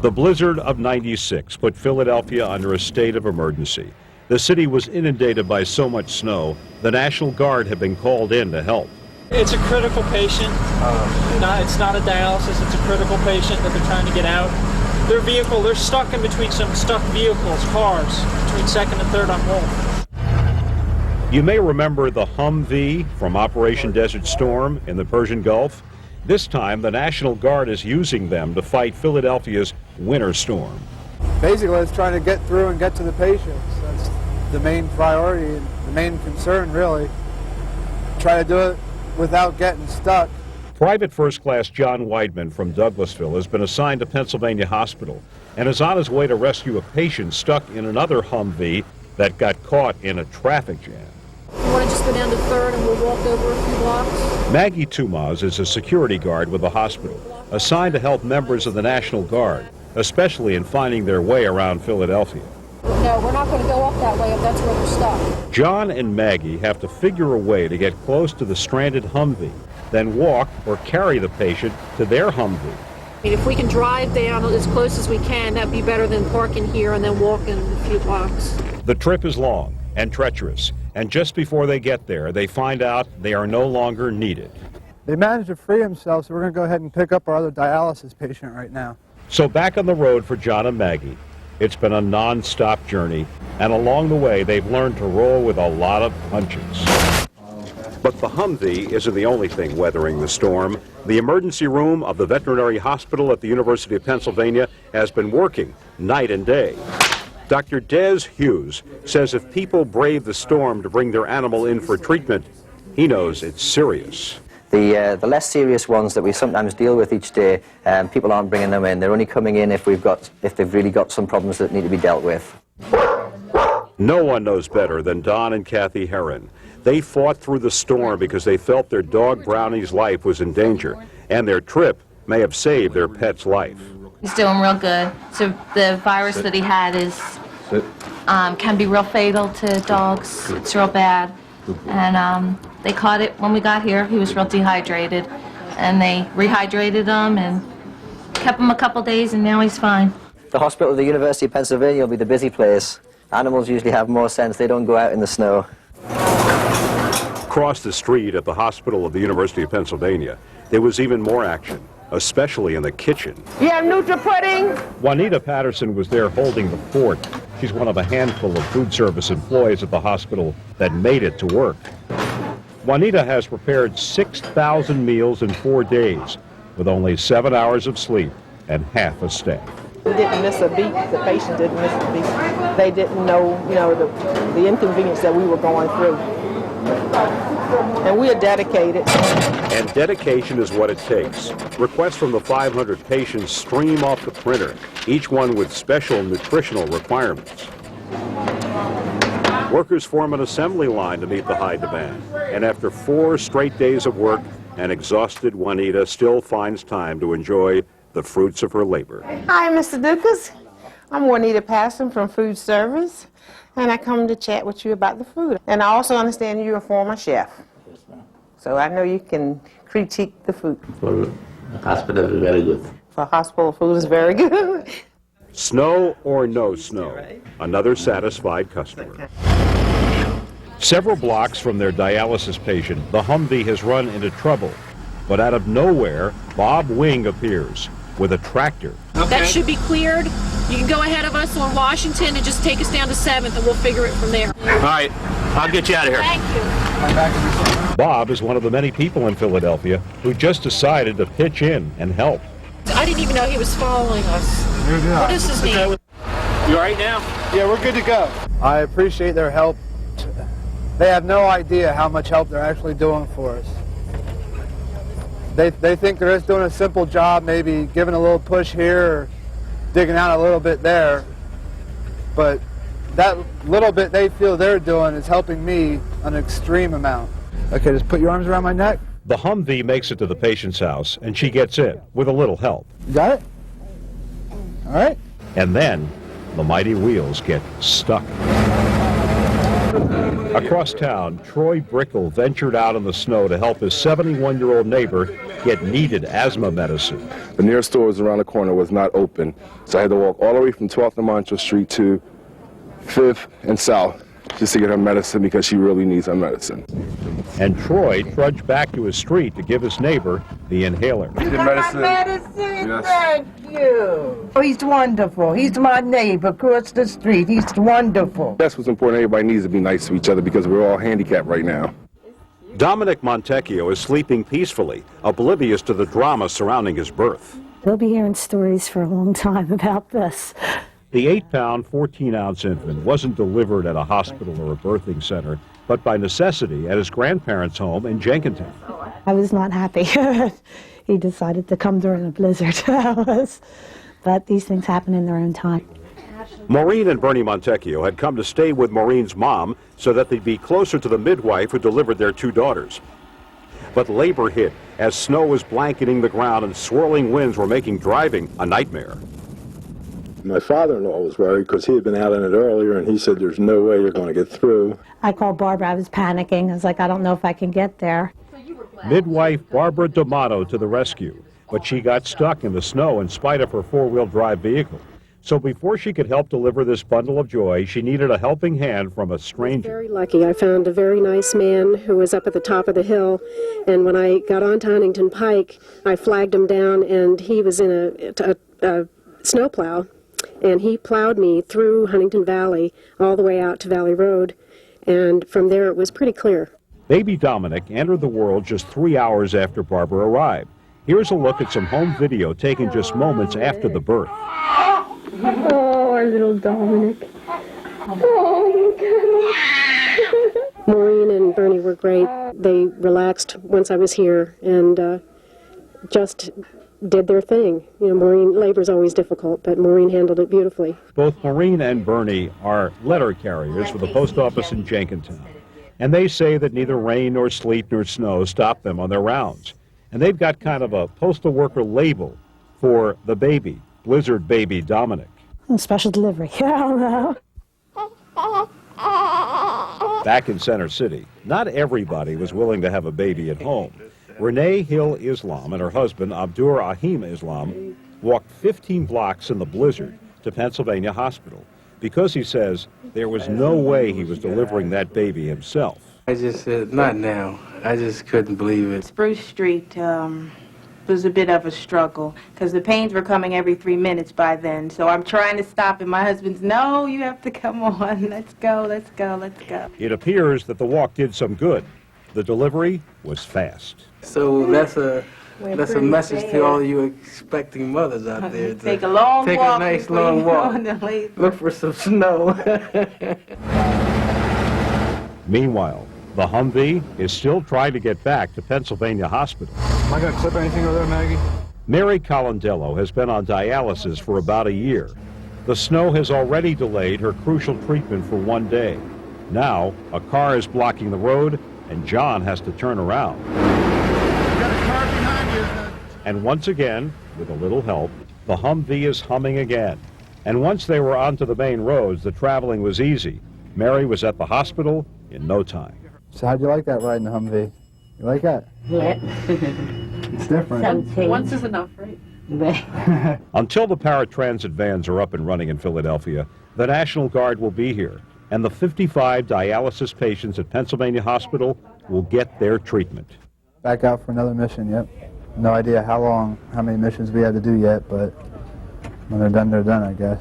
The blizzard of '96 put Philadelphia under a state of emergency. The city was inundated by so much snow, the National Guard had been called in to help. It's a critical patient. It's not a dialysis, it's a critical patient that they're trying to get out. Their vehicle, they're stuck in between some stuck vehicles, cars, between 2nd and 3rd on Wolf. You may remember the humvee from Operation Desert Storm in the Persian Gulf. This time, the National Guard is using them to fight Philadelphia's winter storm. Basically, it's trying to get through and get to the patients. That's the main priority and the main concern, really. Try to do it without getting stuck. Private First Class John Weidman from Douglasville has been assigned to Pennsylvania Hospital and is on his way to rescue a patient stuck in another humvee that got caught in a traffic jam. You want to just go down to 3rd and we'll walk over a few blocks? Maggie Tumas is a security guard with the hospital, assigned to help members of the National Guard, especially in finding their way around Philadelphia. No, we're not going to go up that way if that's where we're stuck. John and Maggie have to figure a way to get close to the stranded humvee, then walk or carry the patient to their humvee. I mean, if we can drive down as close as we can, that'd be better than parking here and then walking a few blocks. The trip is long and treacherous, and just before they get there, they find out they are no longer needed. They managed to free themselves, so we're going to go ahead and pick up our other dialysis patient right now. So back on the road for John and Maggie. It's been a non-stop journey, and along the way, they've learned to roll with a lot of punches. But the humvee isn't the only thing weathering the storm. The emergency room of the veterinary hospital at the University of Pennsylvania has been working night and day. Dr. Des Hughes says if people brave the storm to bring their animal in for treatment, he knows it's serious. The less serious ones that we sometimes deal with each day, people aren't bringing them in. They're only coming in if they've really got some problems that need to be dealt with. No one knows better than Don and Kathy Herron. They fought through the storm because they felt their dog Brownie's life was in danger, and their trip may have saved their pet's life. He's doing real good. So the virus that he had can be real fatal to dogs. It's real bad. And they caught it when we got here. He was real dehydrated, and they rehydrated him and kept him a couple days, and now he's fine. The hospital of the University of Pennsylvania will be the busy place. Animals usually have more sense. They don't go out in the snow. Across the street at the hospital of the University of Pennsylvania, there was even more action, especially in the kitchen. You have Nutri pudding? Juanita Patterson was there holding the fort. She's one of a handful of food service employees at the hospital that made it to work. Juanita has prepared 6,000 meals in 4 days, with only 7 hours of sleep and half a staff. We didn't miss a beat. The patient didn't miss a beat. They didn't know, the inconvenience that we were going through. And we are dedicated. And dedication is what it takes. Requests from the 500 patients stream off the printer, each one with special nutritional requirements. Workers form an assembly line to meet the high demand. And after 4 straight days of work, an exhausted Juanita still finds time to enjoy the fruits of her labor. Hi, Mr. Dukas. I'm Juanita Patterson from Food Service, and I come to chat with you about the food. And I also understand you're a former chef. So I know you can critique the food. For hospital is very good. For hospital food is very good. Snow or no snow, another satisfied customer. Several blocks from their dialysis patient, the Humvee has run into trouble. But out of nowhere, Bob Wing appears with a tractor. Okay. That should be cleared. You can go ahead of us on Washington and just take us down to 7th, and we'll figure it from there. All right, I'll get you out of here. Thank you. Bob is one of the many people in Philadelphia who just decided to pitch in and help. I didn't even know he was following us. What is his name? You all right now? Yeah, we're good to go. I appreciate their help. They have no idea how much help they're actually doing for us. They think they're just doing a simple job, maybe giving a little push here or digging out a little bit there. But that little bit they feel they're doing is helping me an extreme amount. Okay, just put your arms around my neck. The Humvee makes it to the patient's house, and she gets in with a little help. You got it? All right. And then the mighty wheels get stuck. Across town, Troy Brickle ventured out in the snow to help his 71-year-old neighbor get needed asthma medicine. The nearest store was around the corner, was not open. So I had to walk all the way from 12th and Montreal Street to 5th and South just to get her medicine because she really needs her medicine. And Troy trudged back to his street to give his neighbor the inhaler. You got medicine? Yes. Thank you. Oh, he's wonderful. He's my neighbor across the street. He's wonderful. That's what's important. Everybody needs to be nice to each other because we're all handicapped right now. Dominic Montecchio is sleeping peacefully, oblivious to the drama surrounding his birth. We'll be hearing stories for a long time about this. The 8-pound, 14-ounce infant wasn't delivered at a hospital or a birthing center, but by necessity at his grandparents' home in Jenkintown. I was not happy. He decided to come during a blizzard. But these things happen in their own time. Maureen and Bernie Montecchio had come to stay with Maureen's mom so that they'd be closer to the midwife who delivered their 2 daughters. But labor hit as snow was blanketing the ground and swirling winds were making driving a nightmare. My father-in-law was worried because he had been out in it earlier, and he said, there's no way you're going to get through. I called Barbara. I was panicking. I was like, I don't know if I can get there. Midwife Barbara D'Amato to the rescue, but she got stuck in the snow in spite of her 4-wheel drive vehicle. So before she could help deliver this bundle of joy, she needed a helping hand from a stranger. Very lucky. I found a very nice man who was up at the top of the hill, and when I got onto Huntington Pike, I flagged him down, and he was in a snowplow, and he plowed me through Huntington Valley all the way out to Valley Road, and from there it was pretty clear. Baby Dominic entered the world just 3 hours after Barbara arrived. Here's a look at some home video taken just moments after the birth. Oh, our little Dominic. Oh, Maureen and Bernie were great. They relaxed once I was here and just did their thing. You know, Maureen, labor's always difficult, but Maureen handled it beautifully. Both Maureen and Bernie are letter carriers for the post office in Jenkintown. And they say that neither rain nor sleet nor snow stopped them on their rounds. And they've got kind of a postal worker label for the baby, Blizzard Baby Dominic. Special delivery. I don't know. Back in Center City, not everybody was willing to have a baby at home. Renee Hill Islam and her husband, Abdur Ahim Islam, walked 15 blocks in the blizzard to Pennsylvania Hospital because he says there was no way he was delivering that baby himself. I just said, not now. I just couldn't believe it. Spruce Street was a bit of a struggle because the pains were coming every 3 minutes by then. So I'm trying to stop, and my husband's, no, you have to come on. Let's go, let's go, let's go. It appears that the walk did some good. The delivery was fast. So that's a message to all you expecting mothers out there. Take a long walk. Take a nice long walk. Look for some snow. Meanwhile, the Humvee is still trying to get back to Pennsylvania Hospital. Am I going to clip anything over there, Maggie? Mary Colandello has been on dialysis for about a year. The snow has already delayed her crucial treatment for 1 day. Now, a car is blocking the road, and John has to turn around. You got a car behind you. And once again, with a little help, the Humvee is humming again. And once they were onto the main roads, the traveling was easy. Mary was at the hospital in no time. So how'd you like that ride in the Humvee? You like that? Yeah. It's different. Once is enough, right? Until the paratransit vans are up and running in Philadelphia, the National Guard will be here, and the 55 dialysis patients at Pennsylvania Hospital will get their treatment. Back out for another mission, yep. No idea how many missions we have to do yet, but when they're done, I guess.